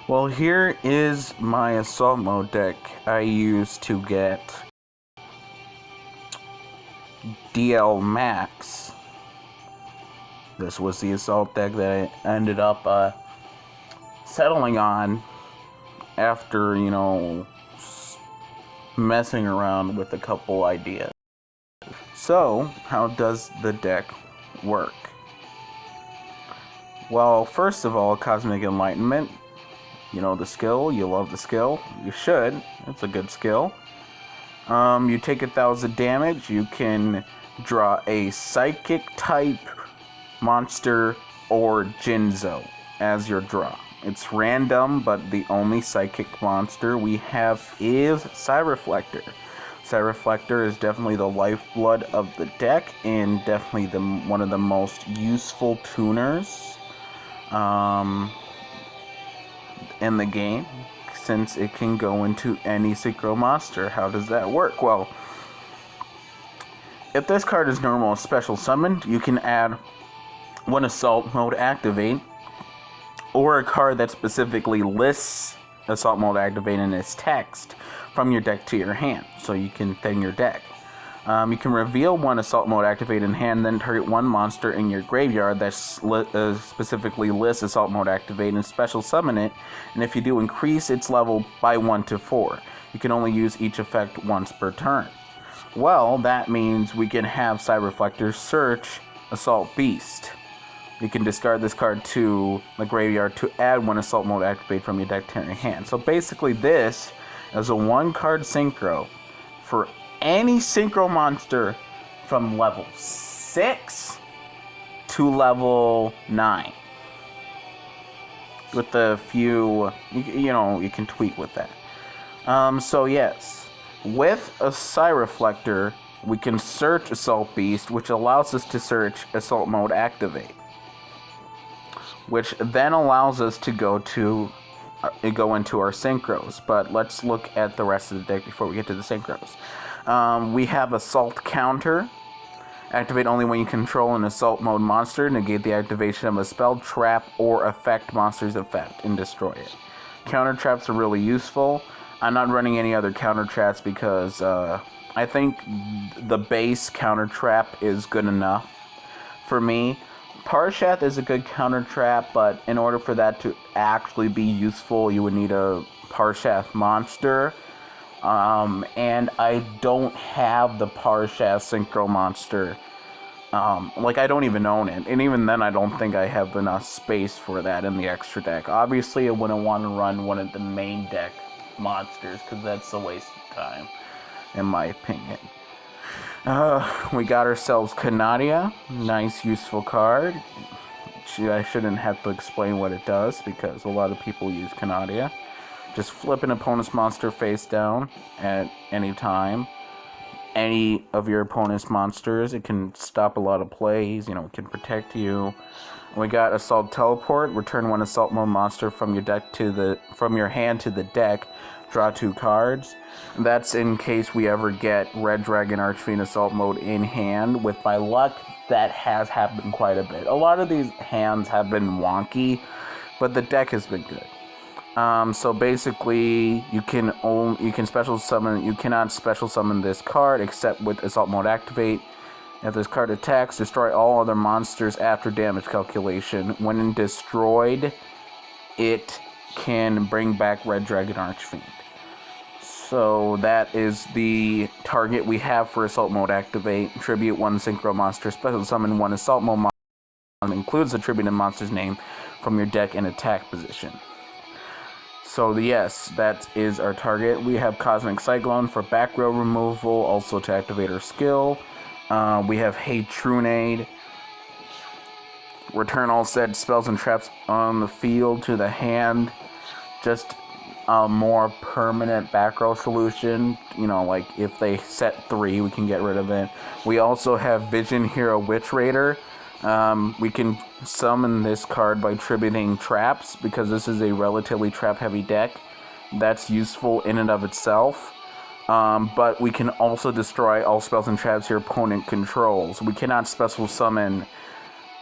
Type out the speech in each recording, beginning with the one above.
Well, here is my assault mode deck I used to get DL Max. This was the assault deck that I ended up settling on after, messing around with a couple ideas. So, how does the deck work? Well, first of all, Cosmic Enlightenment. You know the skill, you love the skill, you should, it's a good skill. You take 1,000 damage, you can draw a Psychic type monster or Jinzo as your draw. It's random, but the only Psychic monster we have is Psyreflector. Psyreflector is definitely the lifeblood of the deck and definitely one of the most useful tuners in the game, since it can go into any synchro monster. How does that work? Well, if this card is normal special summoned, you can add one assault mode activate, or a card that specifically lists assault mode activate in its text from your deck to your hand, so you can thin your deck. You can reveal one assault mode activate in hand, then target one monster in your graveyard that specifically lists assault mode activate and special summon it, and if you do, increase its level by 1 to 4. You can only use each effect once per turn. Well, that means we can have Psyreflector search Assault Beast. You can discard this card to the graveyard to add one assault mode activate from your deck to your hand. So basically this is a 1-card synchro for any synchro monster from level 6 to level 9. With a few, you can tweak with that. So yes, with a Psyreflector, we can search Assault Beast, which allows us to search Assault Mode Activate, which then allows us to go into our synchros. But let's look at the rest of the deck before we get to the synchros. We have Assault Counter. Activate only when you control an assault mode monster. Negate the activation of a spell, trap, or affect monster's effect and destroy it. Counter traps are really useful. I'm not running any other counter traps because I think the base counter trap is good enough for me. Parshath is a good counter trap, but in order for that to actually be useful, you would need a Parshath monster. And I don't have the Parshath Synchro monster. I don't even own it. And even then, I don't think I have enough space for that in the extra deck. Obviously, I wouldn't want to run one of the main deck monsters, because that's a waste of time, in my opinion. We got ourselves Canadia. Nice, useful card. I shouldn't have to explain what it does, because a lot of people use Canadia. Just flip an opponent's monster face down at any time. Any of your opponent's monsters. It can stop a lot of plays. It can protect you. We got Assault Teleport. Return one assault mode monster from your hand to the deck. Draw 2 cards. That's in case we ever get Red Dragon Archfiend Assault Mode in hand. With my luck, that has happened quite a bit. A lot of these hands have been wonky, but the deck has been good. So basically, you cannot special summon this card except with Assault Mode Activate. If this card attacks, destroy all other monsters after damage calculation. When destroyed, it can bring back Red Dragon Archfiend. So that is the target we have for Assault Mode Activate. Tribute 1 Synchro monster, special summon 1 Assault Mode monster. Includes the tribute monster's name from your deck in attack position. So yes, that is our target. We have Cosmic Cyclone for back row removal, also to activate our skill. We have Hey Trunade. Return all said spells and traps on the field to the hand. Just a more permanent back row solution. If they set 3, we can get rid of it. We also have Vision Hero Witch Raider. We can summon this card by tributing traps, because this is a relatively trap-heavy deck. That's useful in and of itself. But we can also destroy all spells and traps your opponent controls. We cannot special summon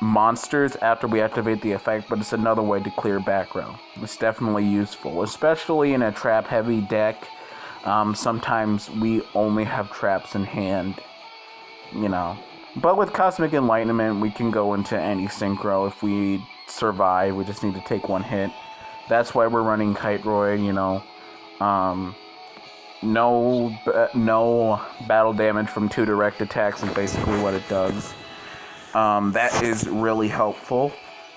monsters after we activate the effect, but it's another way to clear background. It's definitely useful, especially in a trap-heavy deck. Sometimes we only have traps in hand, you know. But with Cosmic Enlightenment, we can go into any synchro if we survive. We just need to take one hit. That's why we're running Kiteroid, you know. No battle damage from 2 direct attacks is basically what it does. That is really helpful,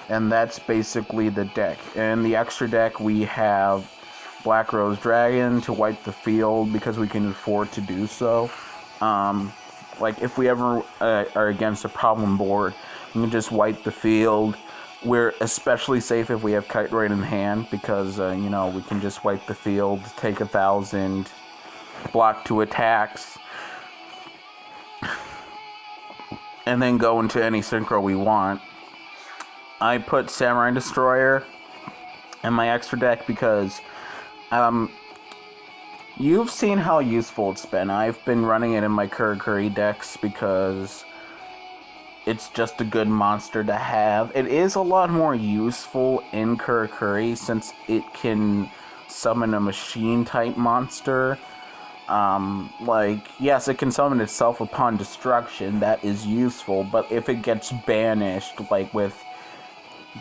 and that's basically the deck. In the extra deck, we have Black Rose Dragon to wipe the field because we can afford to do so. Like, if we ever are against a problem board, we can just wipe the field. We're especially safe if we have Kiteroid in hand because, you know, we can just wipe the field, take 1,000, block 2 attacks, and then go into any synchro we want. I put Samurai Destroyer in my extra deck because you've seen how useful it's been. I've been running it in my Kurikuri decks because it's just a good monster to have. It is a lot more useful in Kurikuri since it can summon a machine type monster. Like, yes, it can summon itself upon destruction. That is useful, but if it gets banished, like with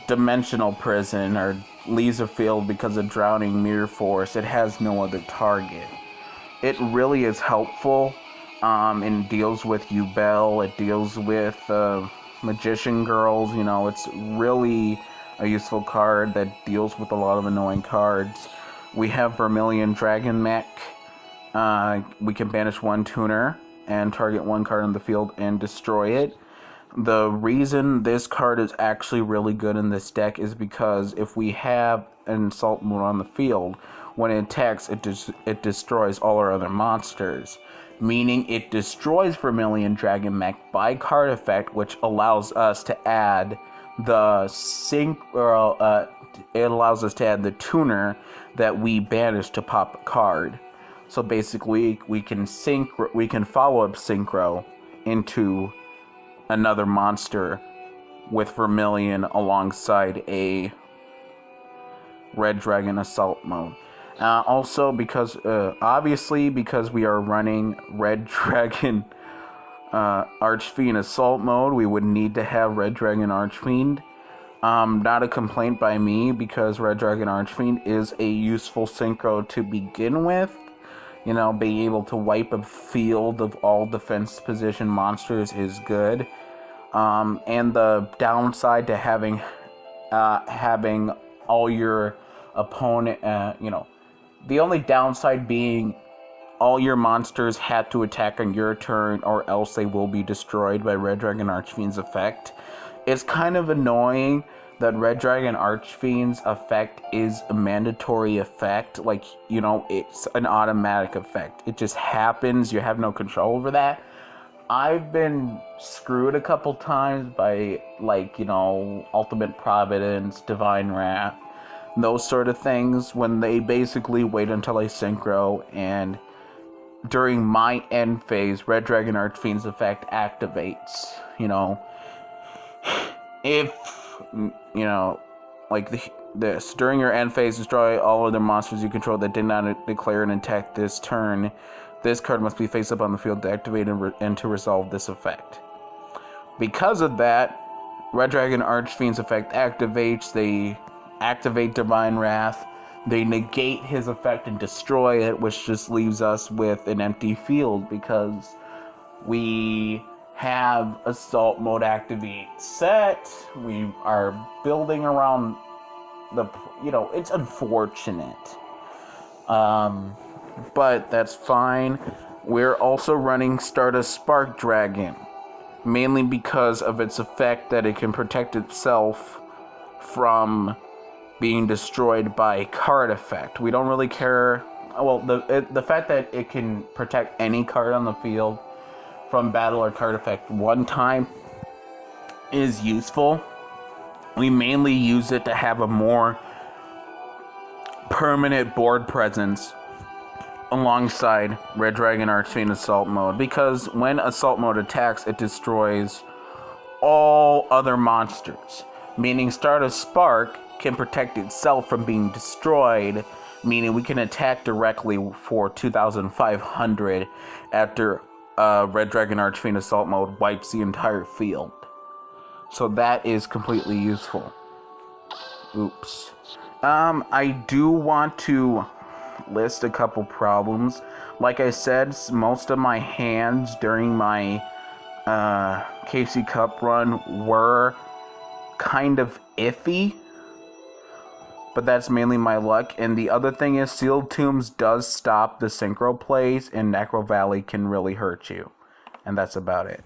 Dimensional Prison or leaves a field because of Drowning Mirror Force, it has no other target. It really is helpful. It deals with Yubel, it deals with Magician Girls, you know, it's really a useful card that deals with a lot of annoying cards. We have Vermilion Dragon Mech. We can banish 1 tuner and target 1 card on the field and destroy it. The reason this card is actually really good in this deck is because if we have an Assault Mode on the field, when it attacks, it destroys all our other monsters. Meaning it destroys Vermilion Dragon Mech by card effect, which allows us to add the it allows us to add the tuner that we banished to pop a card. So basically, we can follow up synchro into another monster with Vermilion alongside a Red Dragon Assault Mode. Also, because obviously because we are running Red Dragon Archfiend Assault Mode, we would need to have Red Dragon Archfiend. Not a complaint by me, because Red Dragon Archfiend is a useful synchro to begin with. You know, being able to wipe a field of all defense position monsters is good. And the downside to having all your opponent, you know, the only downside being all your monsters have to attack on your turn or else they will be destroyed by Red Dragon Archfiend's effect. It's kind of annoying that Red Dragon Archfiend's effect is a mandatory effect. Like, you know, it's an automatic effect. It just happens. You have no control over that. I've been screwed a couple times by, like, you know, Ultimate Providence, Divine Wrath, those sort of things, when they basically wait until I synchro, and during my end phase, Red Dragon Archfiend's effect activates. You know, if, you know, like this, during your end phase, destroy all other monsters you control that did not declare an attack this turn. This card must be face up on the field to activate and to resolve this effect. Because of that, Red Dragon Archfiend's effect activates. They activate Divine Wrath. They negate his effect and destroy it, which just leaves us with an empty field because we have Assault Mode activate set. We are building around the, you know, it's unfortunate. But that's fine. We're also running Stardust Spark Dragon, mainly because of its effect that it can protect itself from being destroyed by card effect. We don't really care. Well, the fact that it can protect any card on the field from battle or card effect one time is useful. We mainly use it to have a more permanent board presence alongside Red Dragon Archfiend Assault Mode, because when Assault Mode attacks, it destroys all other monsters, meaning Stardust Spark can protect itself from being destroyed, meaning we can attack directly for 2,500 after Red Dragon Archfiend Assault Mode wipes the entire field. So that is completely useful. Oops. I do want to list a couple problems. Like I said, most of my hands during my KC Cup run were kind of iffy, but that's mainly my luck. And the other thing is, Sealed Tombs does stop the synchro plays, and Necro Valley can really hurt you. And that's about it.